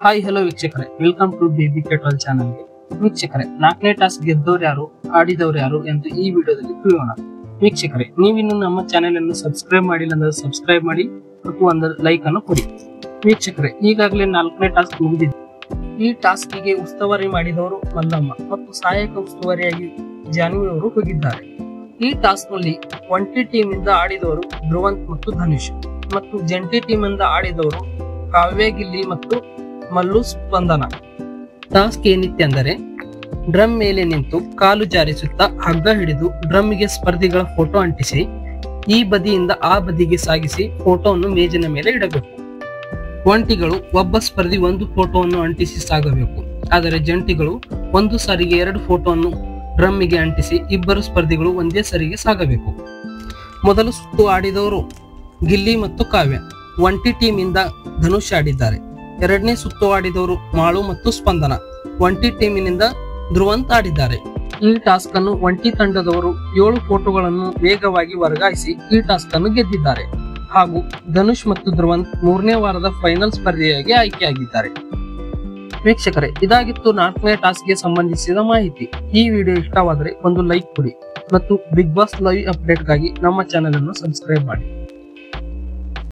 Hi hello ವೀಕ್ಷಕರೇ, welcome to baby kettle ಚಾನಲ್ಗೆ. ವೀಕ್ಷಕರೇ, 4ನೇ ಟಾಸ್ಕ್ ಗೆದ್ದವ್ರು ಯಾರು, ಆಡಿದವ್ರು ಯಾರು ಎಂದು ಈ ವಿಡಿಯೋದಲ್ಲಿ ತಿಳಿಯೋಣ. ವೀಕ್ಷಕರೇ, ನೀವಿನ್ನು ನಮ್ಮ ಚಾನೆಲ್ ಅನ್ನು ಸಬ್ಸ್ಕ್ರೈಬ್ ಮಾಡಿಲ್ಲ ಅಂದ್ರೆ ಸಬ್ಸ್ಕ್ರೈಬ್ ಮಾಡಿ ಮತ್ತು ಒಂದು ಲೈಕ್ ಅನ್ನು ಕೊಡಿ. ವೀಕ್ಷಕರೇ, ಈಗಾಗಲೇ 4ನೇ ಟಾಸ್ಕ್ ಮುಗಿದಿದೆ. ಈ ಟಾಸ್ಕ್ ಗೆ ಉಸ್ತುವಾರಿ ಮಾಡಿದವರು ಮಲ್ಲಮ್ಮ ಮತ್ತು ಸಹಾಯಕ ಉಸ್ತುವಾರಿಯಾಗಿ ಜಾನ್ವಿ ಅವರು ಹೋಗಿದ್ದಾರೆ. ಈ ಟಾಸ್ಕ್ ನಲ್ಲಿ ಒಂಟಿ ಟೀಮ್ ಇಂದ ಆಡಿದವರು ಧ್ರುವಂತ್ ಮತ್ತು ಧನುಷ್ ಮತ್ತು ಜಂಟಿ ಟೀಮ್ ಇಂದ ಆಡಿದವರು ಕಾವ್ಯ ಗಿಲ್ಲಿ ಮತ್ತು ಮಲ್ಲು ಸ್ಪಂದನ. ಟಾಸ್ಕ್ ಏನಿತ್ತೆ ಅಂದರೆ, ಡ್ರಮ್ ಮೇಲೆ ನಿಂತು ಕಾಲು ಜಾರಿಸುತ್ತಾ ಹಗ್ಗ ಹಿಡಿದು ಡ್ರಮ್ ಗೆ ಸ್ಪರ್ಧಿಗಳ ಫೋಟೋ ಅಂಟಿಸಿ ಈ ಬದಿಯಿಂದ ಆ ಬದಿಗೆ ಸಾಗಿಸಿ ಫೋಟೋವನ್ನು ಮೇಜಿನ ಮೇಲೆ ಇಡಬೇಕು. ಒಂಟಿಗಳು ಒಬ್ಬ ಸ್ಪರ್ಧಿ ಒಂದು ಫೋಟೋವನ್ನು ಅಂಟಿಸಿ ಸಾಗಬೇಕು. ಆದರೆ ಜಂಟಿಗಳು ಒಂದು ಸಾರಿಗೆ 2 ಫೋಟೋವನ್ನು ಡ್ರಮ್ಮಿಗೆ ಅಂಟಿಸಿ ಇಬ್ಬರು ಸ್ಪರ್ಧಿಗಳು ಒಂದೇ ಸರಿಗೆ ಸಾಗಬೇಕು. ಮೊದಲು ಸುತ್ತು ಆಡಿದವರು ಗಿಲ್ಲಿ ಮತ್ತು ಕಾವ್ಯ, ಒಂಟಿ ಟೀಮ್ ಇಂದ ಧನುಷ್ ಆಡಿದ್ದಾರೆ. ಎರಡನೇ ಸುತ್ತು ಆಡಿದವರು ಮಾಳು ಮತ್ತು ಸ್ಪಂದನ, ಒಂಟಿ ಟೀಮಿನಿಂದ ಧ್ರುವಂತ್ ಆಡಿದ್ದಾರೆ. ಈ ಟಾಸ್ಕ್ ಅನ್ನು ಒಂಟಿ ತಂಡದವರು 7 ಫೋಟೋಗಳನ್ನು ವೇಗವಾಗಿ ವರ್ಗಾಯಿಸಿ ಈ ಟಾಸ್ಕ್ ಅನ್ನು ಗೆದ್ದಿದ್ದಾರೆ. ಹಾಗೂ ಧನುಷ್ ಮತ್ತು ಧ್ರುವಂತ್ 3ನೇ ವಾರದ ಫೈನಲ್ ಸ್ಪರ್ಧೆಯಾಗಿ ಆಯ್ಕೆಯಾಗಿದ್ದಾರೆ. ವೀಕ್ಷಕರೇ, ಇದಾಗಿತ್ತು 4ನೇ ಟಾಸ್ಕ್ ಗೆ ಸಂಬಂಧಿಸಿದ ಮಾಹಿತಿ. ಈ ವಿಡಿಯೋ ಇಷ್ಟವಾದರೆ ಒಂದು ಲೈಕ್ ಕೊಡಿ ಮತ್ತು ಬಿಗ್ ಬಾಸ್ ಲೈವ್ ಅಪ್ಡೇಟ್ ಗಾಗಿ ನಮ್ಮ ಚಾನೆಲ್ ಅನ್ನು ಸಬ್ಸ್ಕ್ರೈಬ್ ಮಾಡಿ.